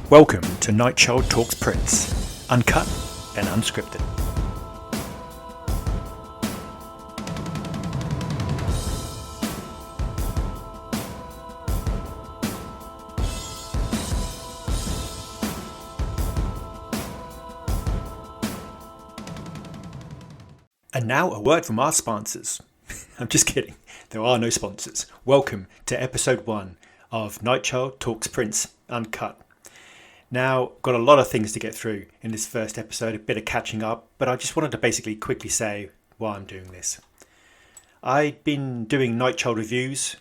Welcome to NightChild Talks Prince, uncut and unscripted. And now a word from our sponsors. I'm just kidding. There are no sponsors. Welcome to episode 1 of NightChild Talks Prince, uncut. Now, got a lot of things to get through in this first episode, a bit of catching up, but I just wanted to basically quickly say why I'm doing this. I've been doing NightChild reviews,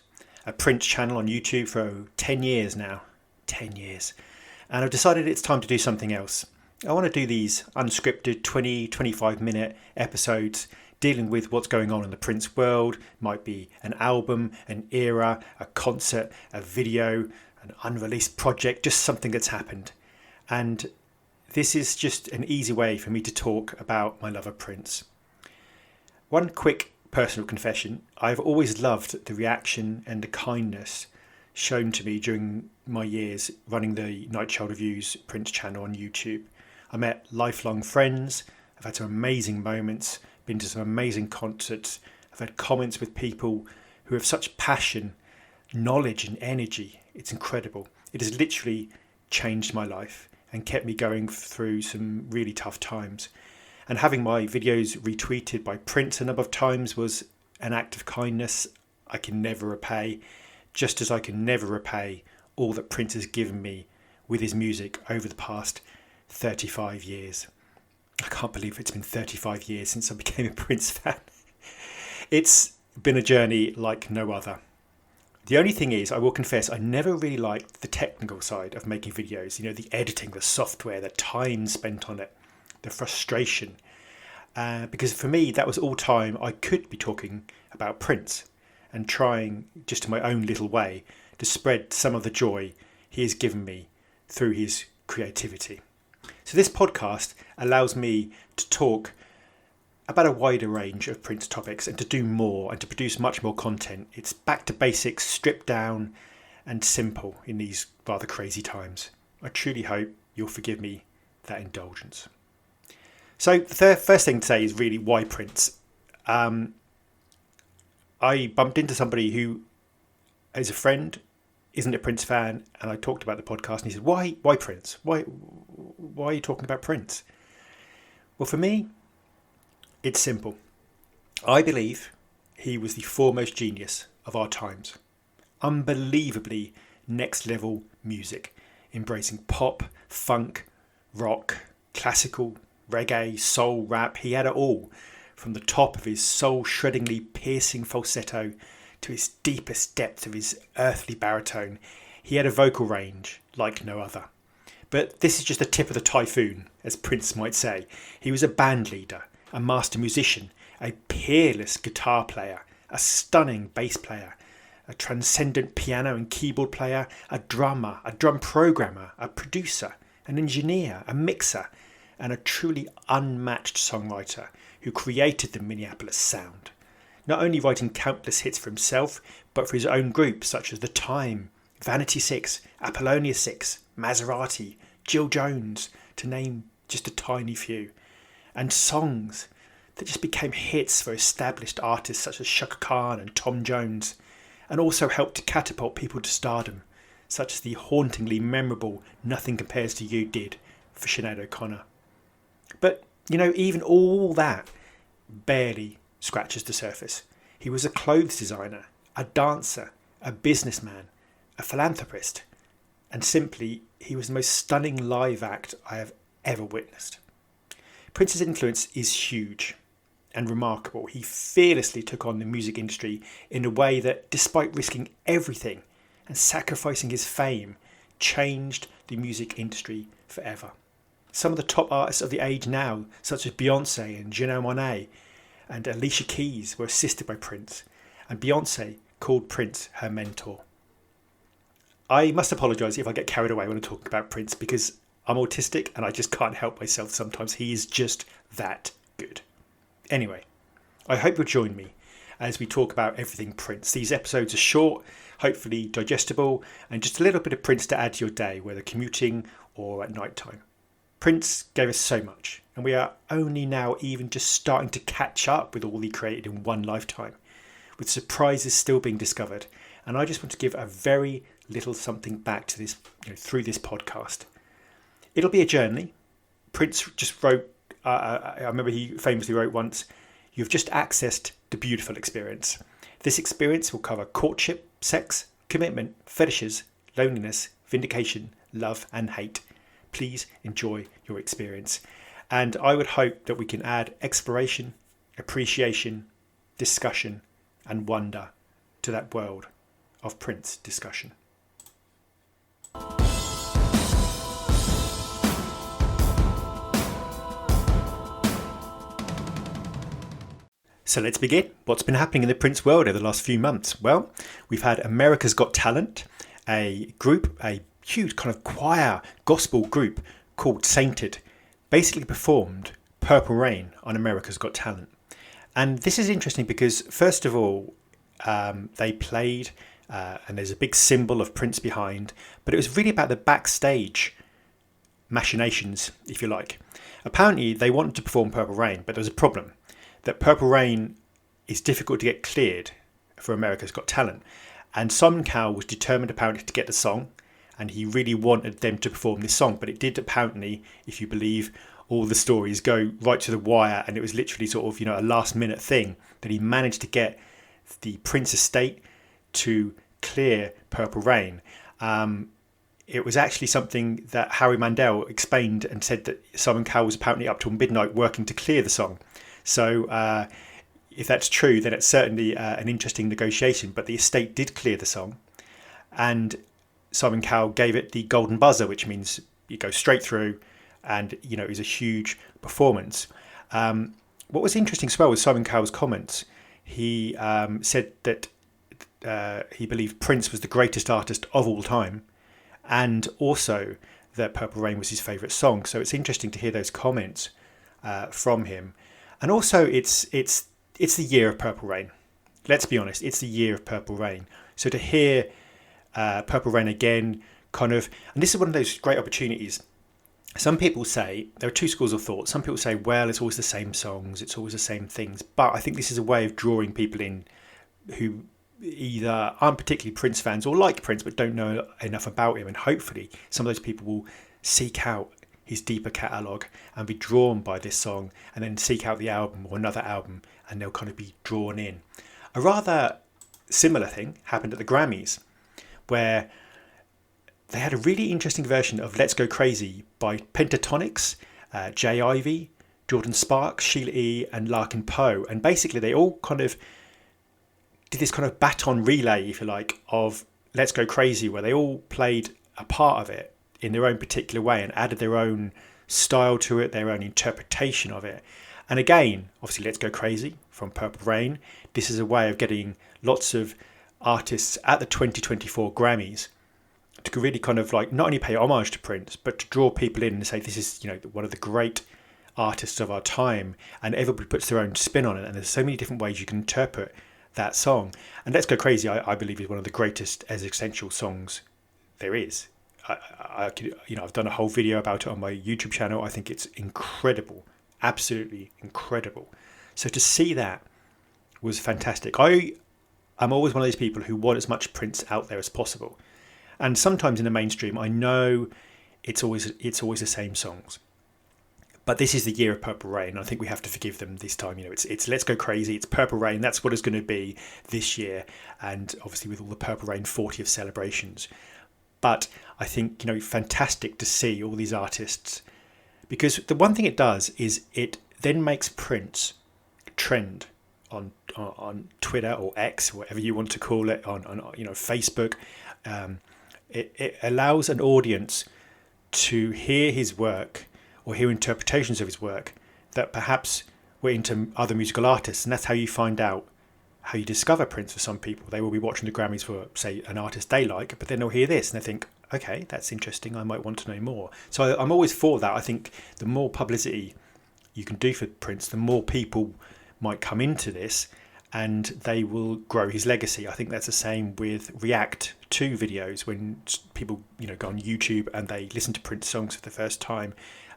a Prince channel on YouTube for 10 years now. 10 years. And I've decided it's time to do something else. I want to do these unscripted 20-25 minute episodes dealing with what's going on in the Prince world. Might be an album, an era, a concert, a video, an unreleased project, just something that's happened. And this is just an easy way for me to talk about my love of Prince. One quick personal confession: I've always loved the reaction and the kindness shown to me during my years running the NightChild Reviews Prince channel on YouTube. I met lifelong friends, I've had some amazing moments, been to some amazing concerts, I've had comments with people who have such passion, knowledge and energy. It's incredible. It has literally changed my life and kept me going through some really tough times. And having my videos retweeted by Prince a number of times was an act of kindness I can never repay, just as I can never repay all that Prince has given me with his music over the past 35 years. I can't believe it's been 35 years since I became a Prince fan. It's been a journey like no other. The only thing is, I will confess, I never really liked the technical side of making videos. You know, the editing, the software, the time spent on it, the frustration. Because for me, that was all time I could be talking about Prince and trying, just in my own little way, to spread some of the joy he has given me through his creativity. So this podcast allows me to talk about a wider range of Prince topics and to do more and to produce much more content. It's back to basics, stripped down and simple in these rather crazy times. I truly hope you'll forgive me that indulgence. So the first thing to say is really why Prince. I bumped into somebody who is a friend, isn't a Prince fan, and I talked about the podcast and he said, why Prince? Why are you talking about Prince? Well, for me, it's simple. I believe he was the foremost genius of our times. Unbelievably next level music, embracing pop, funk, rock, classical, reggae, soul, rap. He had it all, from the top of his soul-shreddingly piercing falsetto to his deepest depth of his earthly baritone. He had a vocal range like no other. But this is just the tip of the typhoon, as Prince might say. He was a band leader, a master musician, a peerless guitar player, a stunning bass player, a transcendent piano and keyboard player, a drummer, a drum programmer, a producer, an engineer, a mixer, and a truly unmatched songwriter who created the Minneapolis sound. Not only writing countless hits for himself, but for his own groups such as The Time, Vanity 6, Apollonia 6, Maserati, Jill Jones, to name just a tiny few. And songs that just became hits for established artists such as Chaka Khan and Tom Jones, and also helped to catapult people to stardom, such as the hauntingly memorable Nothing Compares to You did for Sinead O'Connor. But, you know, even all that barely scratches the surface. He was a clothes designer, a dancer, a businessman, a philanthropist, and simply, he was the most stunning live act I have ever witnessed. Prince's influence is huge and remarkable. He fearlessly took on the music industry in a way that, despite risking everything and sacrificing his fame, changed the music industry forever. Some of the top artists of the age now, such as Beyonce and Janelle Monáe and Alicia Keys, were assisted by Prince, and Beyonce called Prince her mentor. I must apologise if I get carried away when I'm talking about Prince, because I'm autistic and I just can't help myself sometimes. He is just that good. Anyway, I hope you'll join me as we talk about everything Prince. These episodes are short, hopefully digestible, and just a little bit of Prince to add to your day, whether commuting or at night time. Prince gave us so much, and we are only now even just starting to catch up with all he created in one lifetime, with surprises still being discovered. And I just want to give a very little something back to this, through this podcast. It'll be a journey. Prince just wrote, I remember he famously wrote once, "You've just accessed the beautiful experience. This experience will cover courtship, sex, commitment, fetishes, loneliness, vindication, love and hate. Please enjoy your experience." And I would hope that we can add exploration, appreciation, discussion and wonder to that world of Prince discussion. So let's begin. What's been happening in the Prince world over the last few months? Well, we've had America's Got Talent, a group, a huge kind of choir gospel group called Sainted, basically performed Purple Rain on America's Got Talent. And this is interesting because, first of all, they played, and there's a big symbol of Prince behind, but it was really about the backstage machinations, if you like. Apparently, they wanted to perform Purple Rain, but there was a problem. That Purple Rain is difficult to get cleared for America's Got Talent. And Simon Cowell was determined apparently to get the song, and he really wanted them to perform this song. But it did apparently, if you believe all the stories, go right to the wire, and it was literally sort of, a last minute thing that he managed to get the Prince estate to clear Purple Rain. It was actually something that Harry Mandel explained and said that Simon Cowell was apparently up till midnight working to clear the song. So if that's true, then it's certainly an interesting negotiation. But the estate did clear the song, and Simon Cowell gave it the golden buzzer, which means you go straight through, and it was a huge performance. What was interesting as well was Simon Cowell's comments. He said that he believed Prince was the greatest artist of all time, and also that Purple Rain was his favourite song. So it's interesting to hear those comments from him. And also, it's the year of Purple Rain. Let's be honest, it's the year of Purple Rain. So to hear Purple Rain again, and this is one of those great opportunities. Some people say, there are two schools of thought. Some people say, well, it's always the same songs, it's always the same things. But I think this is a way of drawing people in who either aren't particularly Prince fans or like Prince but don't know enough about him. And hopefully some of those people will seek out his deeper catalogue and be drawn by this song, and then seek out the album or another album, and they'll kind of be drawn in. A rather similar thing happened at the Grammys, where they had a really interesting version of Let's Go Crazy by Pentatonix, Jay Ivy, Jordan Sparks, Sheila E. and Larkin Poe. And basically they all kind of did this kind of baton relay, if you like, of Let's Go Crazy, where they all played a part of it in their own particular way and added their own style to it, their own interpretation of it. And again, obviously Let's Go Crazy from Purple Rain. This is a way of getting lots of artists at the 2024 Grammys to really kind of like not only pay homage to Prince, but to draw people in and say this is, one of the great artists of our time, and everybody puts their own spin on it. And there's so many different ways you can interpret that song. And Let's Go Crazy, I believe, is one of the greatest existential songs there is. I've done a whole video about it on my YouTube channel. I think it's incredible, absolutely incredible. So to see that was fantastic. I'm always one of those people who want as much Prince out there as possible, and sometimes in the mainstream, I know it's always the same songs. But this is the year of Purple Rain. I think we have to forgive them this time. It's Let's Go Crazy. It's Purple Rain. That's what it's going to be this year, and obviously with all the Purple Rain 40th celebrations. But I think, fantastic to see all these artists, because the one thing it does is it then makes Prince trend on Twitter or X, whatever you want to call it, on Facebook. It allows an audience to hear his work or hear interpretations of his work that perhaps were into other musical artists, and that's how you find out. How you discover Prince for some people. They will be watching the Grammys for, say, an artist they like, but then they'll hear this and they think, okay, that's interesting, I might want to know more. So I'm always for that. I think the more publicity you can do for Prince, the more people might come into this and they will grow his legacy. I think that's the same with React to videos, when people go on YouTube and they listen to Prince songs for the first time,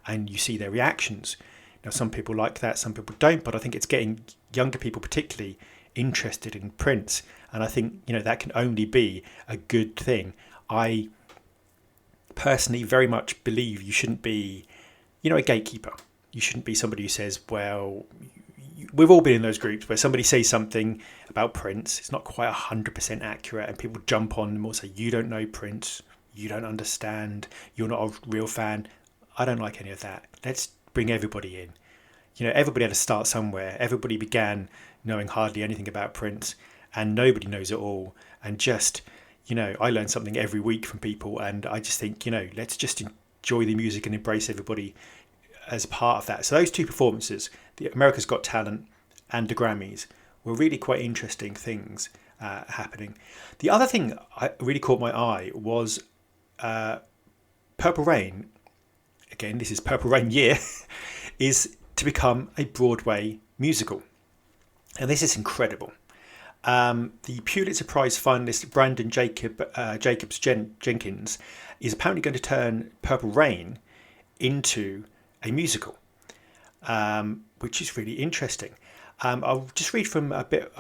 and you see their reactions. Now, some people like that, some people don't, but I think it's getting younger people particularly interested in Prince, and I think that can only be a good thing. I personally very much believe you shouldn't be a gatekeeper. You shouldn't be somebody who says, well, we've all been in those groups where somebody says something about Prince, it's not quite 100% accurate, and people jump on them or say, you don't know Prince, you don't understand, you're not a real fan. I don't like any of that. Let's bring everybody in. Everybody had to start somewhere. Everybody began knowing hardly anything about Prince, and nobody knows it all. And just, I learn something every week from people, and I just think, let's just enjoy the music and embrace everybody as part of that. So those two performances, the America's Got Talent and the Grammys, were really quite interesting things happening. The other thing that really caught my eye was Purple Rain. Again, this is Purple Rain year, is to become a Broadway musical. And this is incredible. The Pulitzer Prize finalist Brandon Jacobs Jenkins is apparently going to turn Purple Rain into a musical, which is really interesting. I'll just read from a bit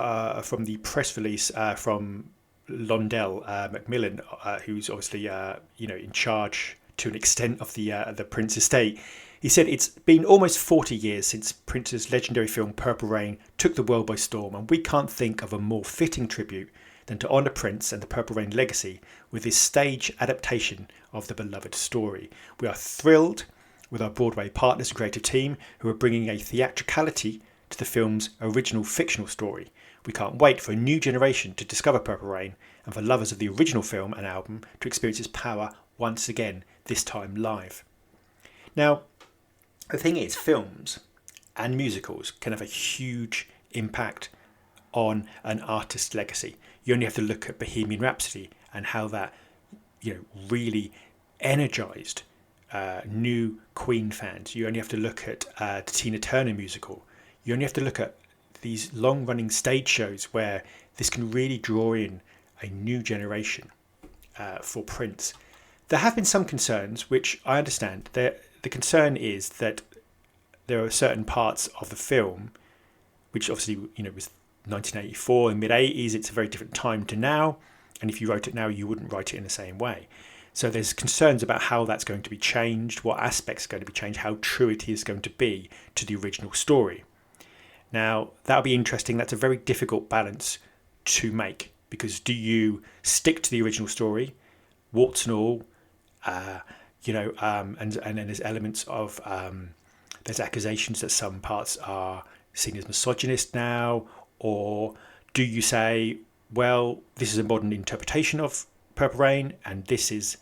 from the press release from Londell Macmillan, who's obviously in charge to an extent of the Prince estate. He said, it's been almost 40 years since Prince's legendary film Purple Rain took the world by storm, and we can't think of a more fitting tribute than to honour Prince and the Purple Rain legacy with this stage adaptation of the beloved story. We are thrilled with our Broadway partners and creative team who are bringing a theatricality to the film's original fictional story. We can't wait for a new generation to discover Purple Rain, and for lovers of the original film and album to experience its power once again, this time live. Now, the thing is, films and musicals can have a huge impact on an artist's legacy. You only have to look at Bohemian Rhapsody and how that really energised new Queen fans. You only have to look at the Tina Turner musical. You only have to look at these long-running stage shows where this can really draw in a new generation for Prince. There have been some concerns, which I understand. The concern is that there are certain parts of the film, which obviously was 1984 and mid-80s. It's a very different time to now, and if you wrote it now, you wouldn't write it in the same way. So there's concerns about how that's going to be changed, what aspects are going to be changed, how true it is going to be to the original story. Now, that'll be interesting. That's a very difficult balance to make, because do you stick to the original story, warts and all, and then there's elements of there's accusations that some parts are seen as misogynist now, or do you say, well, this is a modern interpretation of Purple Rain, and this is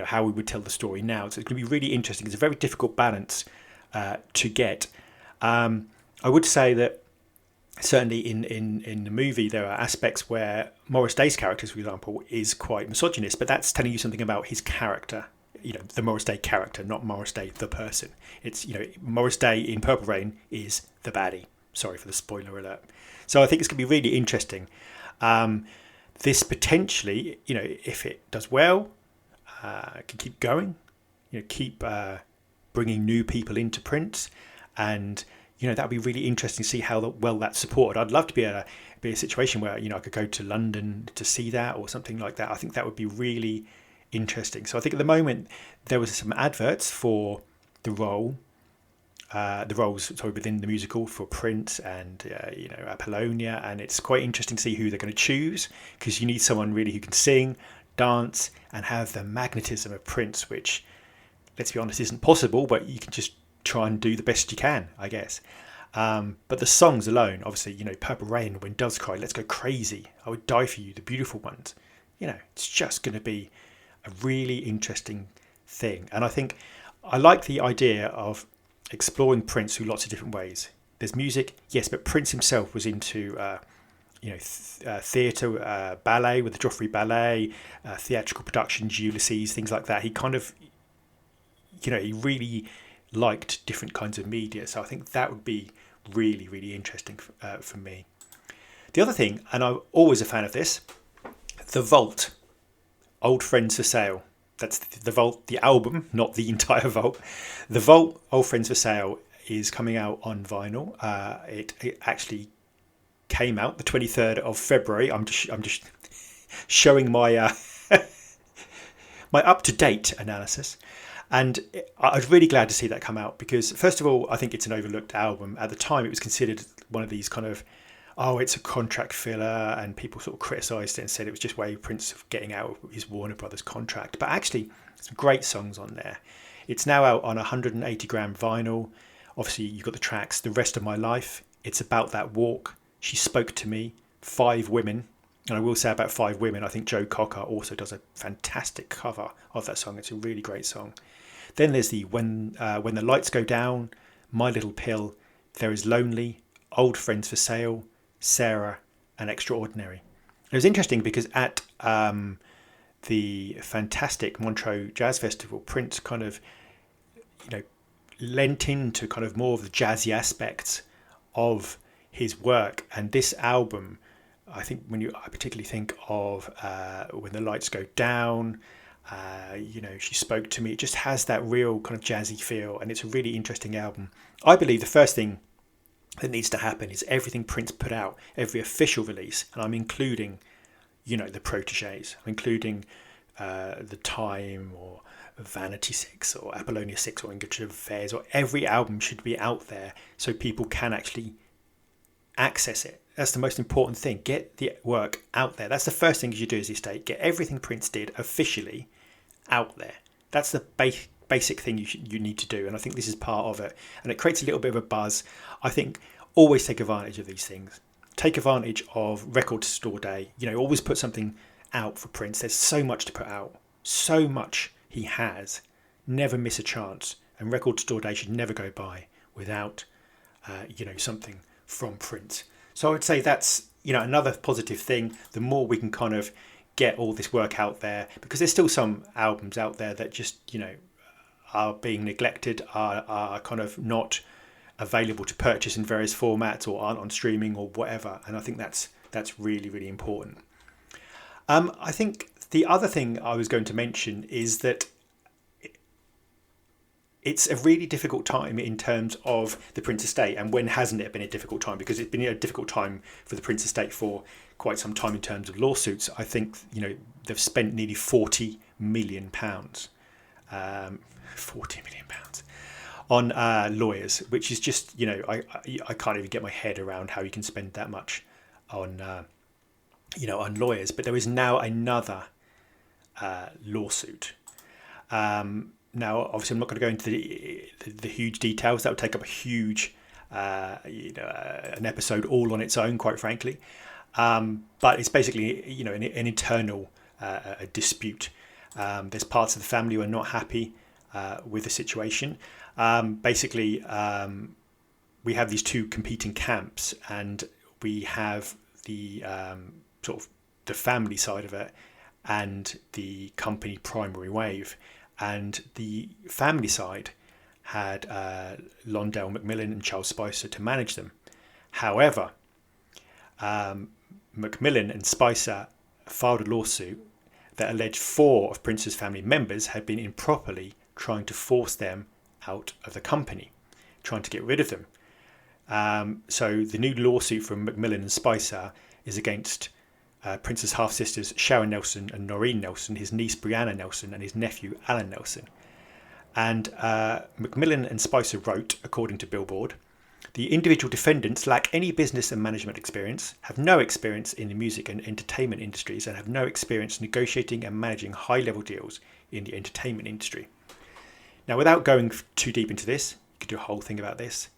how we would tell the story now. So it's going to be really interesting. It's a very difficult balance to get. I would say that certainly in the movie there are aspects where Morris Day's character, for example, is quite misogynist, but that's telling you something about his character. The Morris Day character, not Morris Day the person. It's Morris Day in Purple Rain is the baddie. Sorry for the spoiler alert. So I think it's going to be really interesting. This potentially, if it does well, can keep going. Keep bringing new people into Prince, and that would be really interesting to see how well that's supported. I'd love to be a situation where I could go to London to see that or something like that. I think that would be really interesting. So I think at the moment there was some adverts for the roles within the musical for Prince and Apollonia, and it's quite interesting to see who they're going to choose, because you need someone really who can sing, dance, and have the magnetism of Prince, which, let's be honest, isn't possible, but you can just try and do the best you can, I guess. But the songs alone, obviously, Purple Rain, When Doves Cry, Let's Go Crazy, I Would Die For You, the beautiful ones. It's just going to be a really interesting thing. And I think I like the idea of exploring Prince through lots of different ways. There's music, yes, but Prince himself was into theatre, ballet with the Joffrey Ballet, theatrical productions, Ulysses, things like that. He kind of, he really liked different kinds of media. So I think that would be really, really interesting for me. The other thing, and I'm always a fan of this, The Vault, Old Friends for Sale. That's The Vault, the album, not the entire Vault. The Vault, Old Friends for Sale, is coming out on vinyl. It actually came out the 23rd of February. I'm just showing my my up-to-date analysis. And I was really glad to see that come out because, first of all, I think it's an overlooked album. At the time, it was considered one of these kind of, oh, it's a contract filler, and people sort of criticised it and said it was just way Prince getting out of his Warner Brothers contract. But actually, some great songs on there. It's now out on 180 gram vinyl. Obviously, you've got the tracks The Rest of My Life, It's About That Walk, She Spoke to Me, Five Women. And I will say about Five Women, I think Joe Cocker also does a fantastic cover of that song. It's a really great song. Then there's the When the Lights Go Down, My Little Pill, There Is Lonely, Old Friends for Sale, Sarah, and Extraordinary. It was interesting because at the fantastic Montreux Jazz Festival, Prince kind of, lent into kind of more of the jazzy aspects of his work. And this album, I think I particularly think of When the Lights Go Down, She Spoke to Me. It just has that real kind of jazzy feel, and it's a really interesting album. I believe the first thing that needs to happen is everything Prince put out, every official release, and I'm including, the proteges. I'm including The Time or Vanity 6 or Apollonia 6 or English Affairs, or every album should be out there so people can actually access it. That's the most important thing. Get the work out there. That's the first thing you should do as you state. Get everything Prince did officially out there. That's the basic thing you need to do. And I think this is part of it. And it creates a little bit of a buzz. I think always take advantage of these things. Take advantage of Record Store Day. Always put something out for Prince. There's so much to put out. So much he has. Never miss a chance. And Record Store Day should never go by without, something from Prince. So I would say that's, another positive thing. The more we can kind of get all this work out there, because there's still some albums out there that just, are being neglected, are kind of not available to purchase in various formats or aren't on streaming or whatever. And I think that's really, really important. I think the other thing I was going to mention is that it's a really difficult time in terms of the Prince estate. And when hasn't it been a difficult time? Because it's been a difficult time for the Prince estate for quite some time in terms of lawsuits. I think, they've spent nearly £40 million, £40 million on lawyers, which is just, I can't even get my head around how you can spend that much on, on lawyers. But there is now another lawsuit. Now, obviously, I'm not going to go into the huge details. That would take up a huge, an episode all on its own, quite frankly. But it's basically, an internal dispute. There's parts of the family who are not happy with the situation. Basically, we have these two competing camps, and we have the sort of the family side of it and the company Primary Wave. And the family side had Londell Macmillan and Charles Spicer to manage them. However, Macmillan and Spicer filed a lawsuit that alleged 4 of Prince's family members had been improperly trying to force them out of the company, trying to get rid of them. So the new lawsuit from Macmillan and Spicer is against Prince's half-sisters Sharon Nelson and Noreen Nelson, his niece Brianna Nelson, and his nephew Alan Nelson. And Macmillan and Spicer wrote, according to Billboard, the individual defendants lack any business and management experience, have no experience in the music and entertainment industries, and have no experience negotiating and managing high-level deals in the entertainment industry. Now, without going too deep into this, you could do a whole thing about this.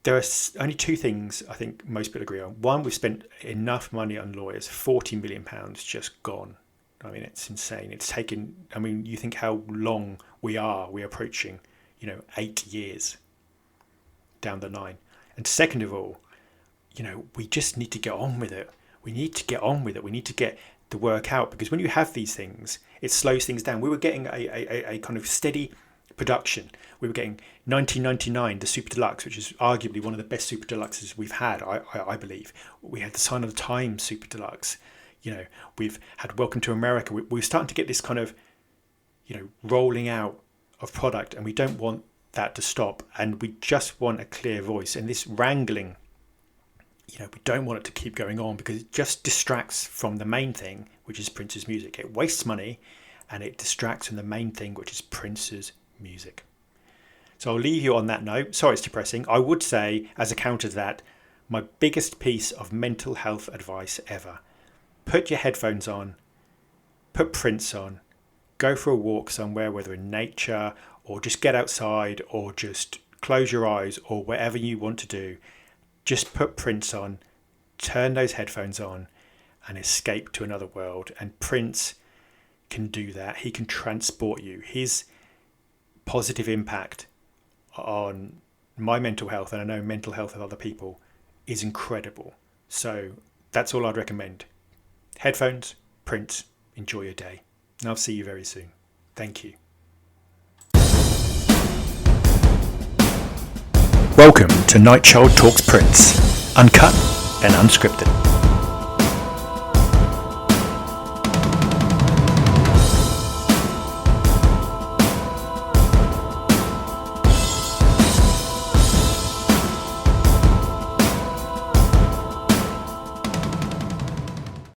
There are only 2 things I think most people agree on. One, we've spent enough money on lawyers, £40 million just gone. I mean, it's insane. It's taken, you think how long we're approaching, 8 years down the line. And second of all, we just need to get on with it. We need to get on with it. We need to get the work out, because when you have these things, it slows things down. We were getting a kind of steady production. We were getting 1999, the Super Deluxe, which is arguably one of the best Super Deluxes we've had, I believe. We had the Sign of the Times Super Deluxe. We've had Welcome to America. We're starting to get this kind of, rolling out of product, and we don't want that to stop. And we just want a clear voice. And this wrangling, we don't want it to keep going on, because it just distracts from the main thing, which is Prince's music. It wastes money, and it distracts from the main thing, which is Prince's music. So I'll leave you on that note. Sorry it's depressing. I would say, as a counter to that, my biggest piece of mental health advice ever: put your headphones on, put Prince on, go for a walk somewhere, whether in nature or just get outside or just close your eyes or whatever you want to do. Just put Prince on, turn those headphones on, and escape to another world. And Prince can do that. He can transport you. His positive impact on my mental health, and I know mental health of other people, is incredible. So that's all I'd recommend. Headphones, Prince, enjoy your day. And I'll see you very soon. Thank you. Welcome to NightChild Talks Prince, uncut and unscripted.